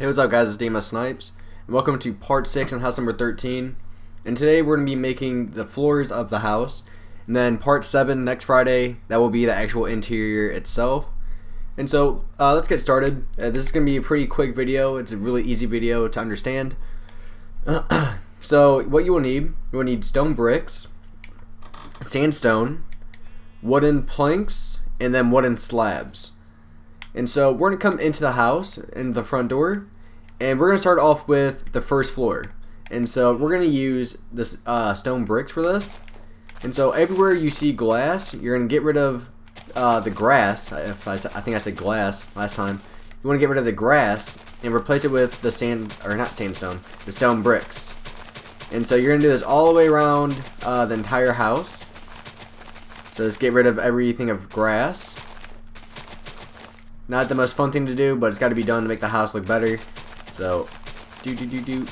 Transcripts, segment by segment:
Hey, what's up guys, it's SNipEz, and welcome to part 6 on house number 13. And today we're going to be making the floors of the house, and then part 7 next Friday, that will be the actual interior itself. And so let's get started. This is going to be a pretty quick video. It's a really easy video to understand. So what you will need stone bricks, sandstone, wooden planks, and then wooden slabs. And so we're going to come into the house, in the front door, and we're going to start off with the first floor. And so we're going to use this stone bricks for this. And so everywhere you see glass, you're going to get rid of the grass. I think I said glass last time. You want to get rid of the grass and replace it with the the stone bricks. And so you're going to do this all the way around the entire house. So just get rid of everything of grass. Not the most fun thing to do, but it's got to be done to make the house look better. So, And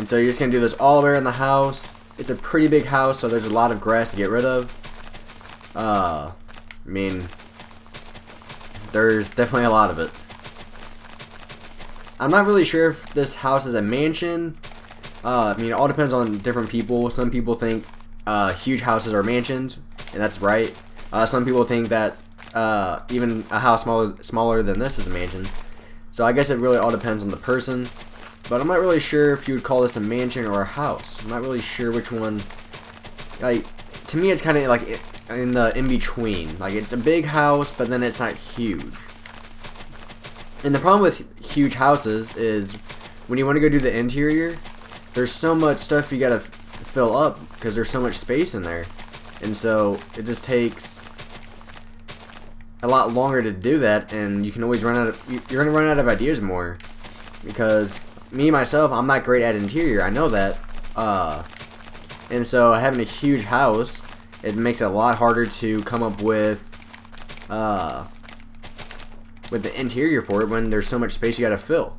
so you're just going to do this all the way around the house. It's a pretty big house, so there's a lot of grass to get rid of. I mean, there's definitely a lot of it. I'm not really sure if this house is a mansion. I mean, it all depends on different people. Some people think huge houses are mansions, and that's right. Some people think that even a house smaller than this is a mansion. So I guess it really all depends on the person. But I'm not really sure if you would call this a mansion or a house. I'm not really sure which one. Like, to me, it's kind of like in the in-between. Like, it's a big house, but then it's not huge. And the problem with huge houses is when you want to go do the interior, there's so much stuff you gotta fill up because there's so much space in there. And so it just takes a lot longer to do that, and you can always run out of, you're going to run out of ideas more. Because me myself, I'm not great at interior, I know that. And so having a huge house, it makes it a lot harder to come up with the interior for it when there's so much space you got to fill.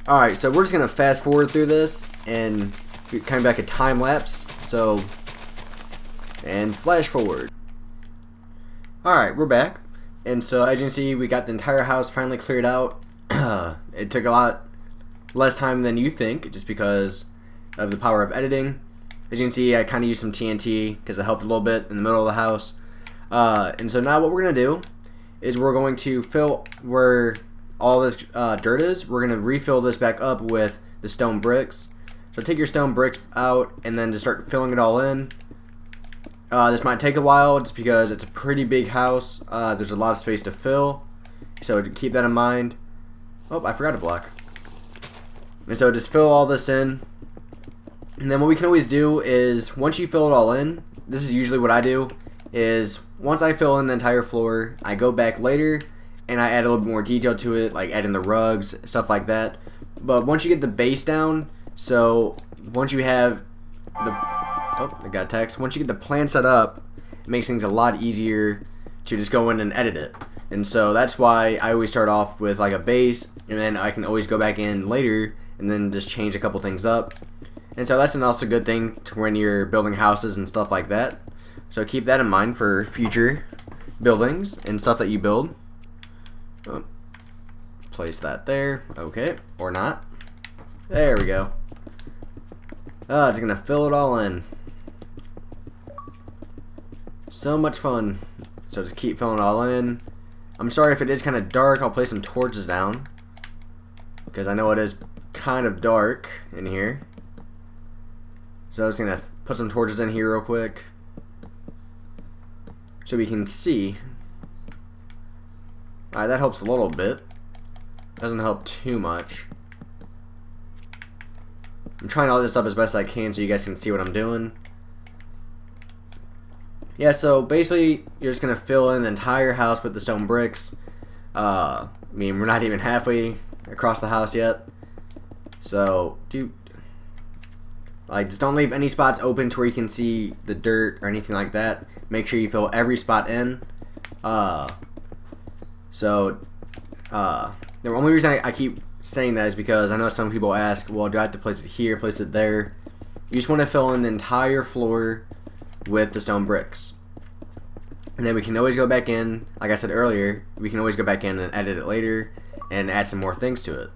Alright, so we're just going to fast forward through this and kind of like a time lapse. So, and flash forward. Alright, we're back. And so as you can see, we got the entire house finally cleared out. It took a lot less time than you think, just because of the power of editing. As you can see, I kind of used some TNT because it helped a little bit in the middle of the house. And so now what we're going to do is we're going to fill where all this dirt is. We're going to refill this back up with the stone bricks. So take your stone bricks out and then just start filling it all in. This might take a while just because it's a pretty big house. There's a lot of space to fill. So to keep that in mind. Oh, I forgot a block. And so just fill all this in. And then what we can always do is once you fill it all in, this is usually what I do, is once I fill in the entire floor, I go back later and I add a little bit more detail to it, like adding the rugs, stuff like that. But once you get the base down, so once you have the, oh, I got text. Once you get the plan set up, it makes things a lot easier to just go in and edit it. And so that's why I always start off with like a base, and then I can always go back in later and then just change a couple things up. And so that's also a good thing to when you're building houses and stuff like that. So keep that in mind for future buildings and stuff that you build. Oh, place that there. Okay, or not. There we go. Oh, it's gonna fill it all in. So much fun. So just keep filling it all in. I'm sorry if it is kind of dark. I'll place some torches down because I know it is kind of dark in here. So I'm just gonna put some torches in here real quick so we can see. Alright, that helps a little bit. Doesn't help too much. I'm trying to light this up as best I can so you guys can see what I'm doing. Yeah, so basically you're just going to fill in the entire house with the stone bricks. I mean, we're not even halfway across the house yet. So, just don't leave any spots open to where you can see the dirt or anything like that. Make sure you fill every spot in. The only reason I keep saying that is because I know some people ask, well, do I have to place it here, place it there? You just want to fill in the entire floor with the stone bricks. And then we can always go back in, like I said earlier, we can always go back in and edit it later and add some more things to it.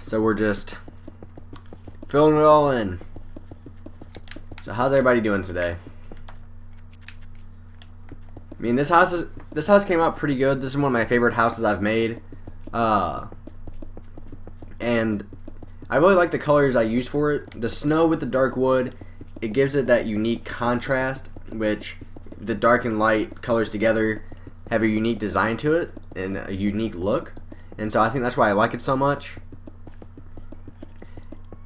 So we're just filling it all in. So how's everybody doing today? I mean, this house came out pretty good. This is one of my favorite houses I've made. And I really like the colors I used for it. The snow with the dark wood, it gives it that unique contrast, which the dark and light colors together have a unique design to it and a unique look. And so I think that's why I like it so much.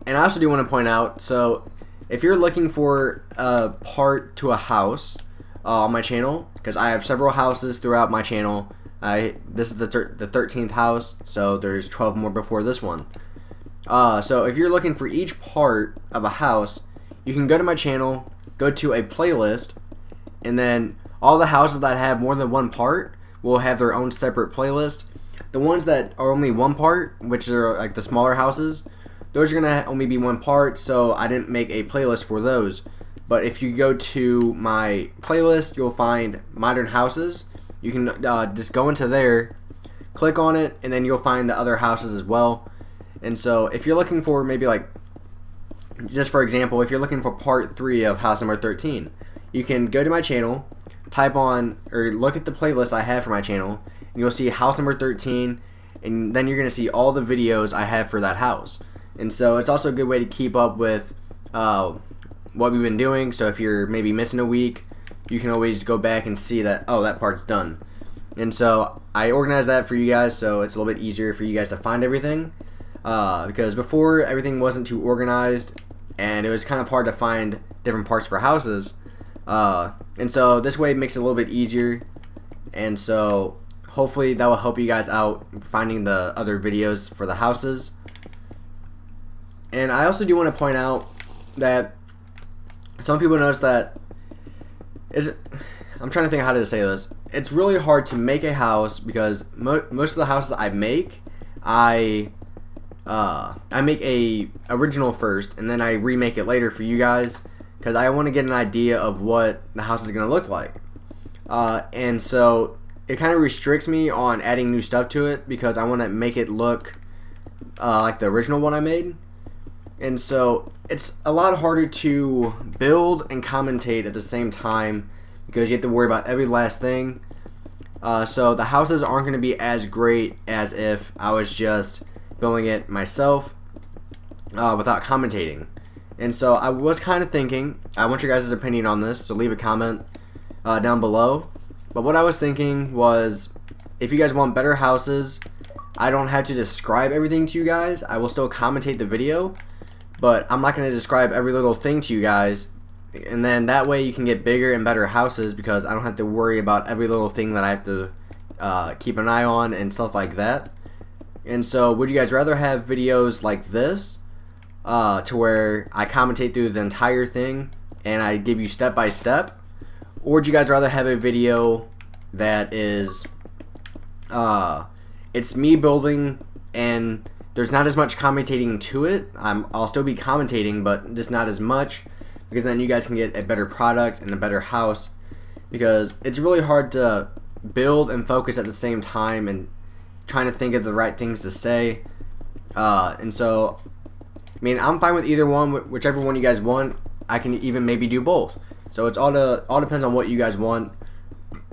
And I also do want to point out, so if you're looking for a part to a house on my channel, because I have several houses throughout my channel. This is the 13th house, so there's 12 more before this one. So if you're looking for each part of a house, you can go to my channel, go to a playlist, and then all the houses that have more than one part will have their own separate playlist. The ones that are only one part, which are like the smaller houses, those are going to only be one part, so I didn't make a playlist for those. But if you go to my playlist, you'll find modern houses. You can just go into there, click on it, and then you'll find the other houses as well. And so if you're looking for maybe like, just for example, if you're looking for part 3 of house number 13, you can go to my channel, type on, or look at the playlist I have for my channel, and you'll see house number 13, and then you're going to see all the videos I have for that house. And so it's also a good way to keep up with what we've been doing. So if you're maybe missing a week, you can always go back and see that, oh, that part's done. And so I organized that for you guys, so it's a little bit easier for you guys to find everything. Because before, everything wasn't too organized, and it was kind of hard to find different parts for houses. And so this way it makes it a little bit easier. And so hopefully that will help you guys out finding the other videos for the houses. And I also do want to point out that some people notice that I'm trying to think how to say this. It's really hard to make a house because most of the houses I make, I make a original first and then I remake it later for you guys because I want to get an idea of what the house is going to look like. And so it kind of restricts me on adding new stuff to it because I want to make it look like the original one I made. And so it's a lot harder to build and commentate at the same time because you have to worry about every last thing. So the houses aren't going to be as great as if I was just building it myself without commentating. And so I was kind of thinking, I want your guys' opinion on this, so leave a comment down below. But what I was thinking was, if you guys want better houses, I don't have to describe everything to you guys. I will still commentate the video, but I'm not going to describe every little thing to you guys. And then that way you can get bigger and better houses because I don't have to worry about every little thing that I have to keep an eye on and stuff like that. And so would you guys rather have videos like this to where I commentate through the entire thing and I give you step by step? Or would you guys rather have a video that is it's me building and there's not as much commentating to it? I'll still be commentating, but just not as much, because then you guys can get a better product and a better house, because it's really hard to build and focus at the same time and trying to think of the right things to say. And so, I mean, I'm fine with either one, whichever one you guys want. I can even maybe do both. So it's all depends on what you guys want,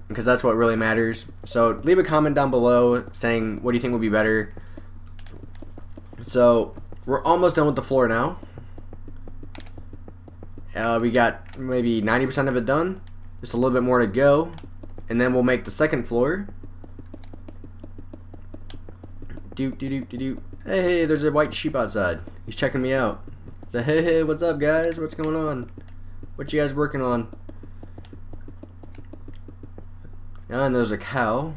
because that's what really matters. So leave a comment down below saying what do you think would be better. So we're almost done with the floor now. We got maybe 90% of it done. Just a little bit more to go, and then we'll make the second floor. Hey, there's a white sheep outside. He's checking me out. So hey, what's up, guys? What's going on? What you guys working on? And there's a cow.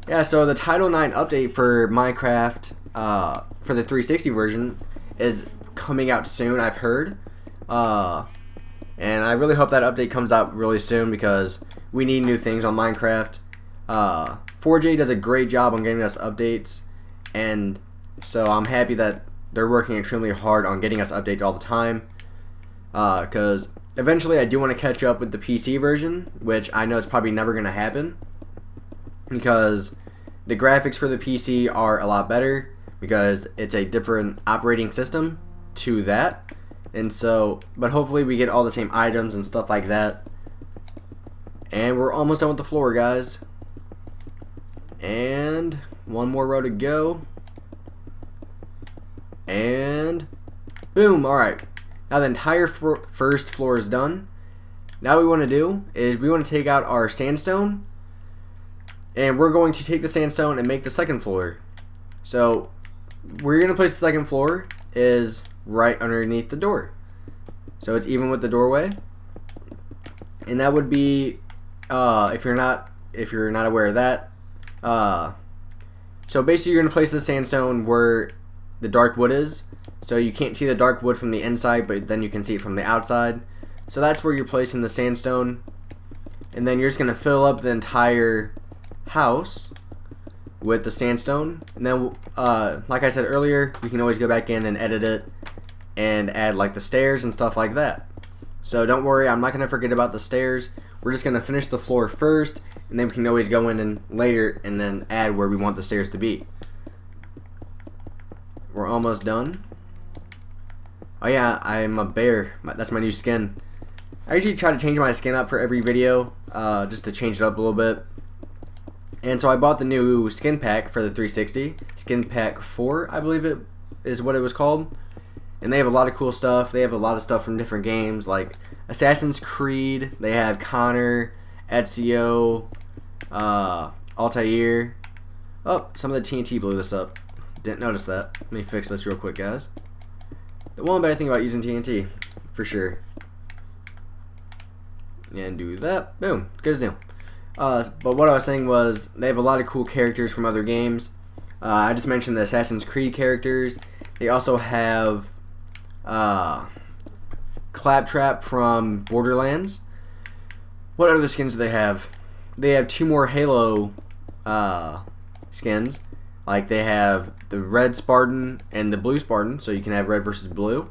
Yeah, so the Title 9 update for Minecraft for the 360 version is coming out soon, I've heard. And I really hope that update comes out really soon because we need new things on Minecraft. 4J does a great job on getting us updates, and so I'm happy that they're working extremely hard on getting us updates all the time. Because eventually I do want to catch up with the PC version, which I know it's probably never going to happen because the graphics for the PC are a lot better because it's a different operating system to that. And so, but hopefully we get all the same items and stuff like that. And we're almost done with the floor, guys. And one more row to go. And boom. Alright. Now the entire first floor is done. Now what we want to do is we want to take out our sandstone. And we're going to take the sandstone and make the second floor. So where you're going to place the second floor is right underneath the door. So it's even with the doorway. And that would be if you're not aware of that. So basically you're going to place the sandstone where the dark wood is. So you can't see the dark wood from the inside, but then you can see it from the outside. So that's where you're placing the sandstone. And then you're just going to fill up the entire house with the sandstone. And then like I said earlier, you can always go back in and edit it and add like the stairs and stuff like that. So don't worry, I'm not going to forget about the stairs. We're just going to finish the floor first, and then we can always go in and later and then add where we want the stairs to be. We're almost done. Oh yeah, I'm a bear. That's my new skin. I usually try to change my skin up for every video, just to change it up a little bit. And so I bought the new skin pack for the 360. Skin pack 4, I believe it is what it was called. And they have a lot of cool stuff. They have a lot of stuff from different games like Assassin's Creed. They have Connor, Ezio, Altair. Oh, some of the TNT blew this up. Didn't notice that. Let me fix this real quick, guys. The one bad thing about using TNT, for sure. And do that. Boom. Good as new. But what I was saying was they have a lot of cool characters from other games. I just mentioned the Assassin's Creed characters. They also have Claptrap from Borderlands. What other skins do they have? They have 2 more Halo skins. Like they have the red Spartan and the blue Spartan, so you can have red versus blue.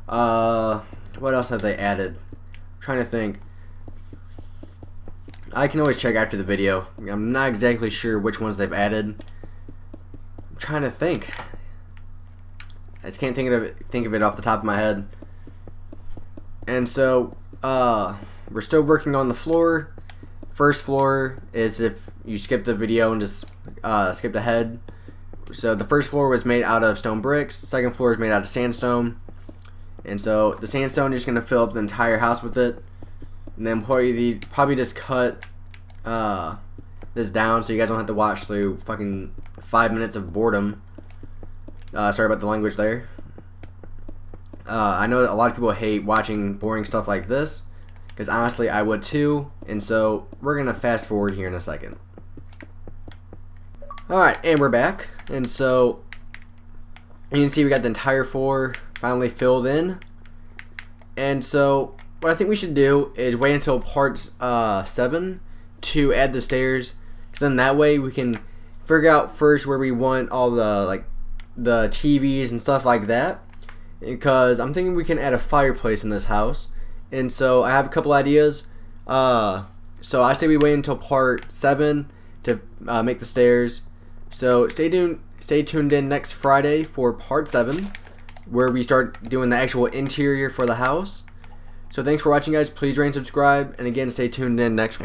What else have they added? I'm trying to think. I can always check after the video. I'm not exactly sure which ones they've added. I'm trying to think. I just can't think of it off the top of my head. And so we're still working on the floor. First floor is if you skip the video and just skipped ahead. So the first floor was made out of stone bricks. Second floor is made out of sandstone. And so the sandstone, you're just going to fill up the entire house with it. And then probably just cut this down so you guys don't have to watch through fucking 5 minutes of boredom. Sorry about the language there. I know a lot of people hate watching boring stuff like this, because honestly I would too. And so we're going to fast forward here in a second. Alright, and we're back. And so you can see we got the entire floor finally filled in. And so what I think we should do is wait until part 7 to add the stairs, because then that way we can figure out first where we want all the the TVs and stuff like that, because I'm thinking we can add a fireplace in this house. And so I have a couple ideas. So I say we wait until part 7 to make the stairs. So stay tuned in next Friday for part 7, where we start doing the actual interior for the house. So thanks for watching, guys. Please rate and subscribe, and again, stay tuned in next.